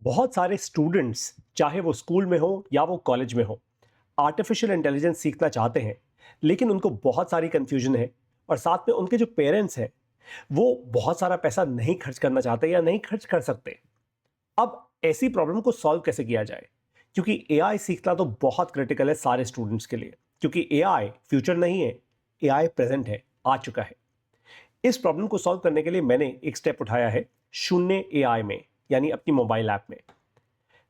बहुत सारे स्टूडेंट्स चाहे वो स्कूल में हो या वो कॉलेज में हो आर्टिफिशियल इंटेलिजेंस सीखना चाहते हैं, लेकिन उनको बहुत सारी कंफ्यूजन है। और साथ में उनके जो पेरेंट्स हैं वो बहुत सारा पैसा नहीं खर्च करना चाहते या नहीं खर्च कर सकते। अब ऐसी प्रॉब्लम को सॉल्व कैसे किया जाए, क्योंकि एआई सीखना तो बहुत क्रिटिकल है सारे स्टूडेंट्स के लिए, क्योंकि एआई फ्यूचर नहीं है, एआई प्रेजेंट है, आ चुका है। इस प्रॉब्लम को सॉल्व करने के लिए मैंने एक स्टेप उठाया है शून्य एआई में, यानी अपनी मोबाइल ऐप में।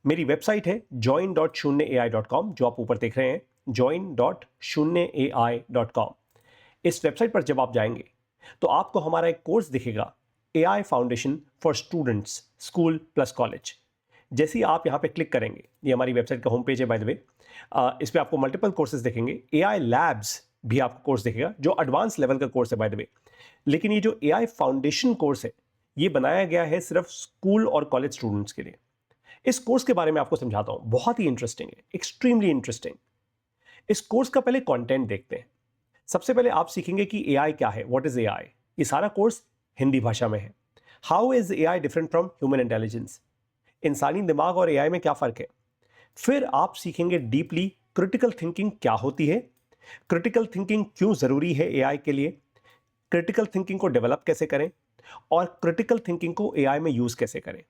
मेरी वेबसाइट है join.shunyaai.com, जो आप ऊपर देख रहे हैं, join.shunyaai.com। इस वेबसाइट पर जब आप जाएंगे तो आपको हमारा एक कोर्स दिखेगा, AI foundation for students school plus college. जैसे ही आप यहाँ पे क्लिक करेंगे, ये हमारी वेबसाइट का होम पेज है बाय द वे, इस पे आपको मल्टीपल कोर्सेज दिखेंगे। एआई लैब्स भी आपको कोर्स दिखेगा जो एडवांस लेवल का कोर्स है बाय द वे। लेकिन ये जो एआई फाउंडेशन कोर्स है ये बनाया गया है सिर्फ स्कूल और कॉलेज स्टूडेंट्स के लिए। इस कोर्स के बारे में आपको समझाता हूं, बहुत ही इंटरेस्टिंग है, एक्सट्रीमली इंटरेस्टिंग। इस कोर्स का पहले कंटेंट देखते हैं। सबसे पहले आप सीखेंगे कि एआई क्या है, व्हाट इज एआई। ये सारा कोर्स हिंदी भाषा में है। How is AI different from human intelligence, इंसानी दिमाग और एआई में क्या फर्क है। फिर आप सीखेंगे डीपली क्रिटिकल थिंकिंग क्या होती है, क्रिटिकल थिंकिंग क्यों जरूरी है एआई के लिए, क्रिटिकल थिंकिंग को डेवलप कैसे करें और क्रिटिकल थिंकिंग को एआई में यूज कैसे करें।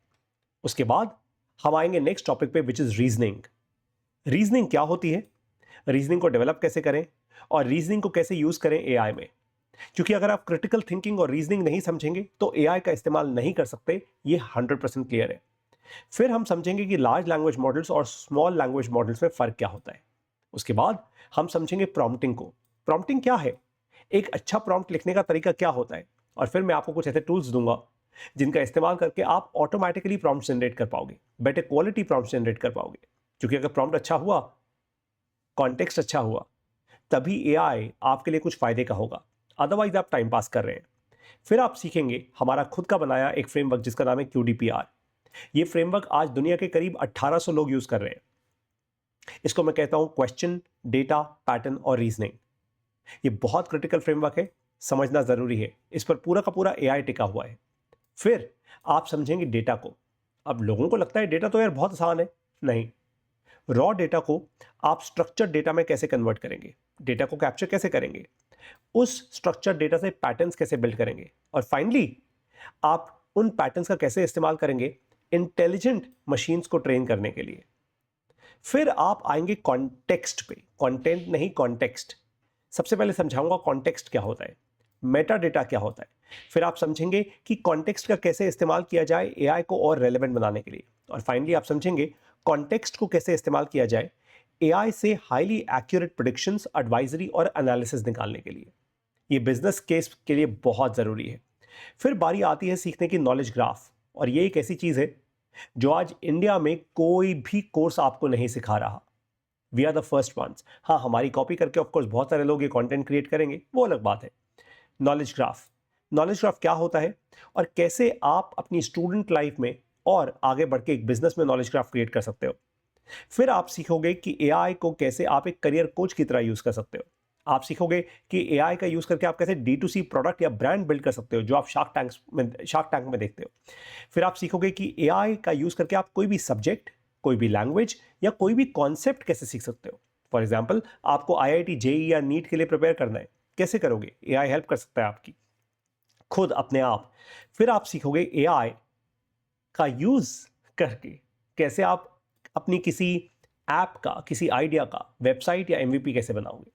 उसके बाद हम आएंगे नेक्स्ट टॉपिक पे, विच इज रीजनिंग। रीजनिंग क्या होती है, रीजनिंग को डेवलप कैसे करें और रीजनिंग को कैसे यूज करें एआई में। क्योंकि अगर आप क्रिटिकल थिंकिंग और रीजनिंग नहीं समझेंगे तो एआई का इस्तेमाल नहीं कर सकते, ये 100% क्लियर है। फिर हम समझेंगे कि लार्ज लैंग्वेज मॉडल्स और स्मॉल लैंग्वेज मॉडल्स में फर्क क्या होता है। उसके बाद हम समझेंगे प्रॉम्प्टिंग को, प्रॉम्प्टिंग क्या है, एक अच्छा प्रॉम्प्ट लिखने का तरीका क्या होता है। और फिर मैं आपको कुछ ऐसे टूल्स दूंगा जिनका इस्तेमाल करके आप ऑटोमेटिकली प्रॉम्प्ट जनरेट कर पाओगे, बेटर क्वालिटी प्रॉम्प्ट जनरेट कर पाओगे। क्योंकि अगर प्रॉम्प्ट अच्छा हुआ, कॉन्टेक्स्ट अच्छा हुआ, तभी एआई आपके लिए कुछ फायदे का होगा, अदरवाइज आप टाइम पास कर रहे हैं। फिर आप सीखेंगे हमारा खुद का बनाया एक फ्रेमवर्क जिसका नाम है QDPR। ये फ्रेमवर्क आज दुनिया के करीब 1800 लोग यूज कर रहे हैं। इसको मैं कहता हूं क्वेश्चन, डेटा, पैटर्न और रीजनिंग। ये बहुत क्रिटिकल फ्रेमवर्क है, समझना जरूरी है। इस पर पूरा का पूरा एआई टिका हुआ है। फिर आप समझेंगे डेटा को। अब लोगों को लगता है डेटा तो यार बहुत आसान है, नहीं। रॉ डेटा को आप स्ट्रक्चर्ड डेटा में कैसे कन्वर्ट करेंगे, डेटा को कैप्चर कैसे करेंगे, उस स्ट्रक्चर्ड डेटा से पैटर्न्स कैसे बिल्ड करेंगे, और फाइनली आप उन पैटर्न्स का कैसे इस्तेमाल करेंगे इंटेलिजेंट मशीन्स को ट्रेन करने के लिए। फिर आप आएंगे कॉन्टेक्स्ट पे, कंटेंट नहीं, कॉन्टेक्स्ट। सबसे पहले समझाऊंगा कॉन्टेक्स्ट क्या होता है, मेटा डेटा क्या होता है। फिर आप समझेंगे कि कॉन्टेक्स्ट का कैसे इस्तेमाल किया जाए एआई को और रेलेवेंट बनाने के लिए। और फाइनली आप समझेंगे कॉन्टेक्स्ट को कैसे इस्तेमाल किया जाए एआई से हाईली एक्यूरेट प्रेडिक्शंस, एडवाइजरी और एनालिसिस निकालने के लिए। ये बिजनेस केस के लिए बहुत ज़रूरी है। फिर बारी आती है सीखने की नॉलेज ग्राफ, और ये एक ऐसी चीज़ है जो आज इंडिया में कोई भी कोर्स आपको नहीं सिखा रहा। We are the first ones. हाँ, हमारी कॉपी करके ऑफकोर्स बहुत सारे लोग ये कंटेंट क्रिएट करेंगे, वो अलग बात है। नॉलेज ग्राफ, नॉलेज ग्राफ क्या होता है और कैसे आप अपनी स्टूडेंट लाइफ में और आगे बढ़ के एक बिजनेस में नॉलेज ग्राफ क्रिएट कर सकते हो। फिर आप सीखोगे कि एआई को कैसे आप एक करियर कोच की तरह यूज कर सकते हो। आप सीखोगे कि एआई का यूज करके आप कैसे D2C प्रोडक्ट या ब्रांड बिल्ड कर सकते हो, जो आप शार्क टैंक में देखते हो। फिर आप सीखोगे कि एआई का यूज करके आप कोई भी सब्जेक्ट, कोई भी लैंग्वेज या कोई भी कॉन्सेप्ट कैसे सीख सकते हो। फॉर एग्जाम्पल, आपको IIT JEE या नीट के लिए प्रिपेयर करना है, कैसे करोगे, एआई हेल्प कर सकता है आपकी खुद अपने आप। फिर आप सीखोगे एआई का यूज करके कैसे आप अपनी किसी ऐप का, किसी आइडिया का वेबसाइट या MVP कैसे बनाओगे।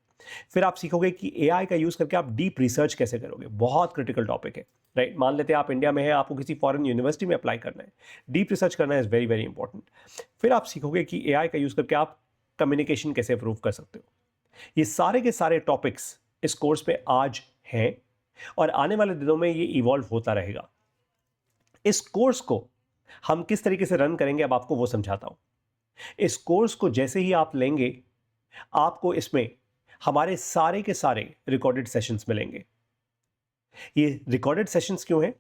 फिर आप सीखोगे कि एआई का यूज करके आप डीप रिसर्च कैसे करोगे, बहुत क्रिटिकल टॉपिक है, राइट। मान लेते हैं आप इंडिया में हैं, आपको किसी फॉरेन यूनिवर्सिटी में अप्लाई करना है, डीप रिसर्च करना इज वेरी वेरी इंपॉर्टेंट। फिर आप सीखोगे कि एआई का यूज करके आप कम्युनिकेशन कैसे इंप्रूव कर सकते हो। ये सारे के सारे टॉपिक्स इस कोर्स में आज हैं और आने वाले दिनों में ये इवॉल्व होता रहेगा। इस कोर्स को हम किस तरीके से रन करेंगे अब आपको वो समझाता हूं। इस कोर्स को जैसे ही आप लेंगे, आपको इसमें हमारे सारे के सारे रिकॉर्डेड सेशंस मिलेंगे। ये रिकॉर्डेड सेशंस क्यों हैं?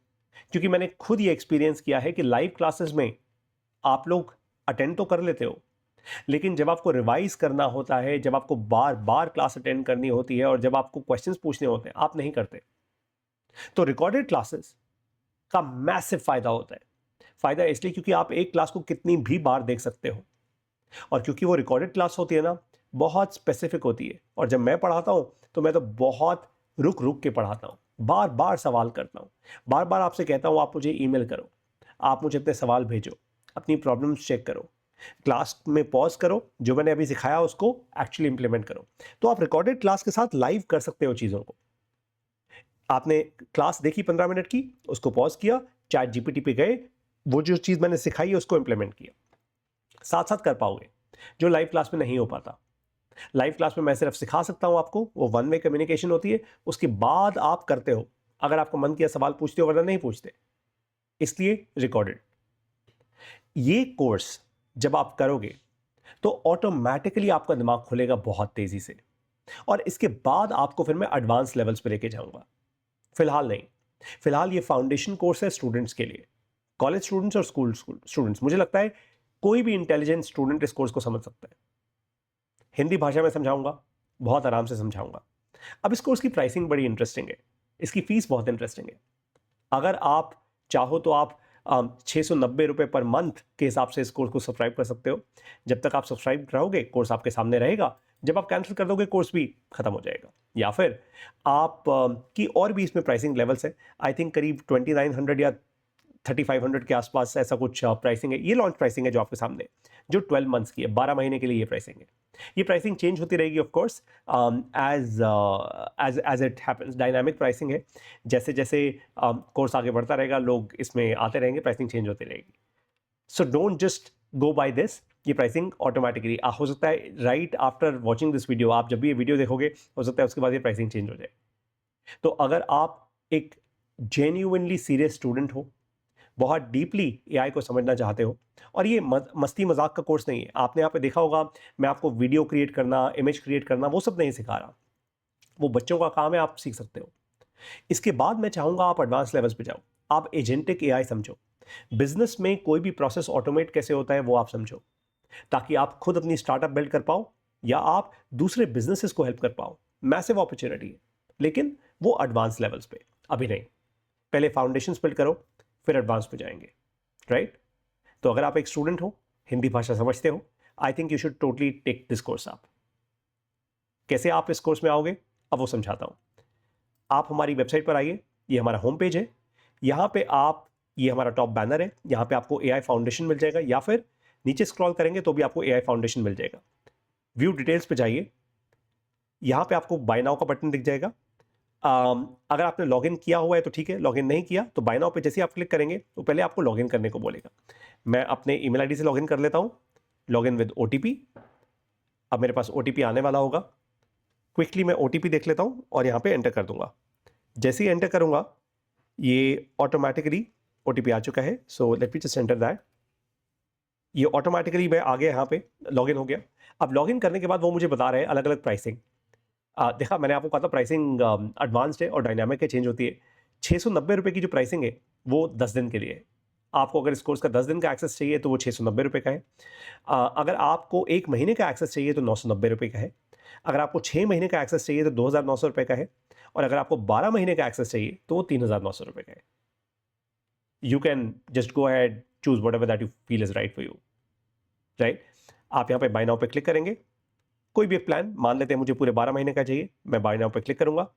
क्योंकि मैंने खुद ये एक्सपीरियंस किया है कि लाइव क्लासेस में आप लोग अटेंड तो कर लेते हो, लेकिन जब आपको रिवाइज करना होता है, जब आपको बार बार क्लास अटेंड करनी होती है और जब आपको क्वेश्चंस पूछने होते हैं, आप नहीं करते। तो रिकॉर्डेड क्लासेस का मैसिव फायदा होता है। फ़ायदा इसलिए क्योंकि आप एक क्लास को कितनी भी बार देख सकते हो, और क्योंकि वो रिकॉर्डेड क्लास होती है ना, बहुत स्पेसिफिक होती है। और जब मैं पढ़ाता हूँ तो मैं तो बहुत रुक रुक के पढ़ाता हूँ, बार बार सवाल करता हूँ, बार बार आपसे कहता हूँ आप मुझे ईमेल करो, आप मुझे अपने सवाल भेजो, अपनी प्रॉब्लम्स चेक करो, क्लास में पॉज करो, जो मैंने अभी सिखाया उसको एक्चुअली इंप्लीमेंट करो। तो आप रिकॉर्डेड क्लास के साथ लाइव कर सकते हो चीज़ों को। आपने क्लास देखी 15 मिनट की, उसको पॉज किया, चैट जीपीटी पे गए, वो जो चीज़ मैंने सिखाई है उसको इंप्लीमेंट किया, साथ साथ कर पाओगे, जो लाइव क्लास में नहीं हो पाता। लाइव क्लास में मैं सिर्फ सिखा सकता हूं आपको, वो वन वे कम्युनिकेशन होती है, उसके बाद आप करते हो, अगर आपको मन किया सवाल पूछते हो वरना नहीं पूछते, इसलिए रिकॉर्डेड। ये कोर्स जब आप करोगे तो ऑटोमेटिकली आपका दिमाग खुलेगा बहुत तेजी से, और इसके बाद आपको फिर मैं एडवांस लेवल्स पे लेके जाऊंगा। फिलहाल नहीं, फिलहाल ये फाउंडेशन कोर्स है स्टूडेंट्स के लिए, कॉलेज स्टूडेंट्स और स्कूल स्टूडेंट्स। मुझे लगता है कोई भी इंटेलिजेंट स्टूडेंट इस कोर्स को समझ सकता है। हिंदी भाषा में समझाऊंगा, बहुत आराम से समझाऊंगा। अब इस कोर्स की प्राइसिंग बड़ी इंटरेस्टिंग है, इसकी फीस बहुत इंटरेस्टिंग है। अगर आप चाहो तो आप 690 रुपये पर मंथ के हिसाब से इस कोर्स को सब्सक्राइब कर सकते हो। जब तक आप सब्सक्राइब रहोगे कोर्स आपके सामने रहेगा, जब आप कैंसिल कर दोगे कोर्स भी खत्म हो जाएगा। या फिर आप की और भी इसमें प्राइसिंग लेवल्स है, आई थिंक करीब 2900 या 3500 के आसपास ऐसा कुछ प्राइसिंग है। ये लॉन्च प्राइसिंग है जो आपके सामने, जो 12 मंथ्स की है, 12 महीने के लिए ये प्राइसिंग है। ये प्राइसिंग चेंज होती रहेगी of course, as as as it happens. Dynamic pricing है, जैसे जैसे कोर्स आगे बढ़ता रहेगा लोग इसमें आते रहेंगे, प्राइसिंग चेंज होती रहेगी। So don't just go by this, ये प्राइसिंग ऑटोमेटिकली हो सकता है right after watching this video, आप जब भी ये वीडियो देखोगे हो सकता है उसके बाद ये प्राइसिंग चेंज हो जाए। तो अगर आप एक जेन्युइनली सीरियस स्टूडेंट हो, बहुत डीपली एआई को समझना चाहते हो, और ये मस्ती मजाक का कोर्स नहीं है। आपने यहाँ पे देखा होगा मैं आपको वीडियो क्रिएट करना, इमेज क्रिएट करना, वो सब नहीं सिखा रहा, वो बच्चों का काम है, आप सीख सकते हो। इसके बाद मैं चाहूंगा आप एडवांस लेवल्स पे जाओ, आप एजेंटिक एआई समझो, बिजनेस में कोई भी प्रोसेस ऑटोमेट कैसे होता है वो आप समझो, ताकि आप खुद अपनी स्टार्टअप बिल्ड कर पाओ या आप दूसरे बिजनेसेस को हेल्प कर पाओ। मैसिव अपॉर्चुनिटी है, लेकिन वो एडवांस लेवल्स पे, अभी नहीं। पहले फाउंडेशंस बिल्ड करो, फिर एडवांस पे जाएंगे, राइट? तो अगर आप एक स्टूडेंट हो, हिंदी भाषा समझते हो, I think you should totally take this course आप। कैसे आप इस कोर्स में आओगे अब वो समझाता हूं। आप हमारी वेबसाइट पर आइए, ये हमारा होम पेज है, यहां पे आप, ये हमारा टॉप बैनर है, यहां पे आपको एआई फाउंडेशन मिल जाएगा, या फिर नीचे स्क्रॉल करेंगे तो भी आपको एआई फाउंडेशन मिल जाएगा। व्यू डिटेल्स पे जाइए, यहां पे आपको बाय नाउ का बटन दिख जाएगा। अगर आपने लॉगिन किया हुआ है तो ठीक है, लॉगिन नहीं किया तो बाय नाउ पे जैसे ही आप क्लिक करेंगे तो पहले आपको लॉगिन करने को बोलेगा। मैं अपने ईमेल आईडी से लॉगिन कर लेता हूं, लॉगिन विद ओटीपी। अब मेरे पास ओटीपी आने वाला होगा, क्विकली मैं ओटीपी देख लेता हूं और यहां पे एंटर कर दूंगा। जैसे ही एंटर करूंगा ये ऑटोमेटिकली ओटीपी आ चुका है, so let me just enter that. ये ऑटोमेटिकली मैं आ गया, यहाँ पे लॉगिन हो गया। अब लॉगिन करने के बाद वो मुझे बता रहे हैं अलग अलग प्राइसिंग। देखा, मैंने आपको कहा था प्राइसिंग एडवांस्ड है और डायनामिक है, चेंज होती है। 690 रुपये की जो प्राइसिंग है वो 10 दिन के लिए है। आपको अगर इस कोर्स का 10 दिन का एक्सेस चाहिए तो वो 690 रुपये का है। अगर आपको 1 महीने का एक्सेस चाहिए तो 990 रुपये का है। अगर आपको 6 महीने का एक्सेस चाहिए तो 2900 रुपये का है। और अगर आपको 12 महीने का एक्सेस चाहिए तो वो 3900 रुपये का है। You can just go ahead, choose what ever that you feel is right for you, right? आप यहाँ पे बाय नाउ पे क्लिक करेंगे, कोई भी एक प्लान मान लेते हैं मुझे पूरे 12 महीने का चाहिए, मैं बाय नाउ पे क्लिक करूंगा,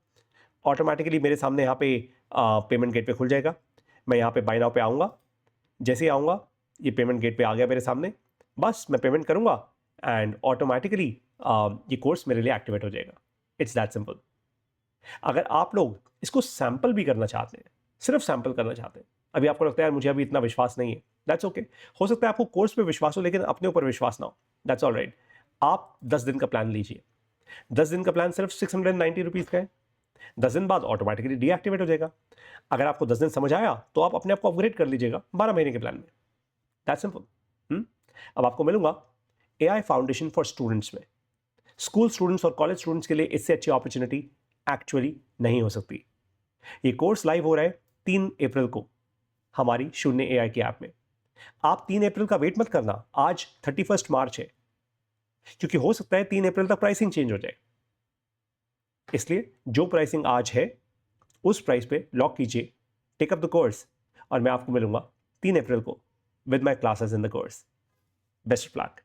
ऑटोमेटिकली मेरे सामने यहाँ पे पेमेंट गेटवे खुल जाएगा। मैं यहाँ पे बाय नाउ पे आऊँगा, जैसे ही आऊँगा ये पेमेंट गेटवे आ गया मेरे सामने, बस मैं पेमेंट करूँगा एंड ऑटोमेटिकली ये कोर्स मेरे लिए एक्टिवेट हो जाएगा। It's that simple. अगर आप लोग इसको सैंपल भी करना चाहते हैं, सिर्फ सैंपल करना चाहते हैं, अभी आपको लगता है यार मुझे अभी इतना विश्वास नहीं है, दैट्स ओके। हो सकता है आपको कोर्स पे विश्वास हो लेकिन अपने ऊपर विश्वास ना हो, दैट्स ऑल राइट। आप 10 दिन का प्लान लीजिए, 10 दिन का प्लान सिर्फ 690 रुपीज़ का है। 10 दिन बाद ऑटोमेटिकली डीएक्टिवेट हो जाएगा। अगर आपको 10 दिन समझ आया तो आप अपने आप को अपग्रेड कर लीजिएगा 12 महीने के प्लान में, दैट्स सिंपल। अब आपको मिलूंगा एआई फाउंडेशन फॉर स्टूडेंट्स में। स्कूल स्टूडेंट्स और कॉलेज स्टूडेंट्स के लिए इससे अच्छी अपॉर्चुनिटी एक्चुअली नहीं हो सकती। ये कोर्स लाइव हो रहा है 3 अप्रैल को हमारी शून्य एआई की ऐप में। आप 3 अप्रैल का वेट मत करना, आज 31 मार्च है, क्योंकि हो सकता है 3 अप्रैल तक प्राइसिंग चेंज हो जाए। इसलिए जो प्राइसिंग आज है उस प्राइस पे लॉक कीजिए, टेक अप द कोर्स, और मैं आपको मिलूंगा 3 अप्रैल को with my classes in the course. Best of luck.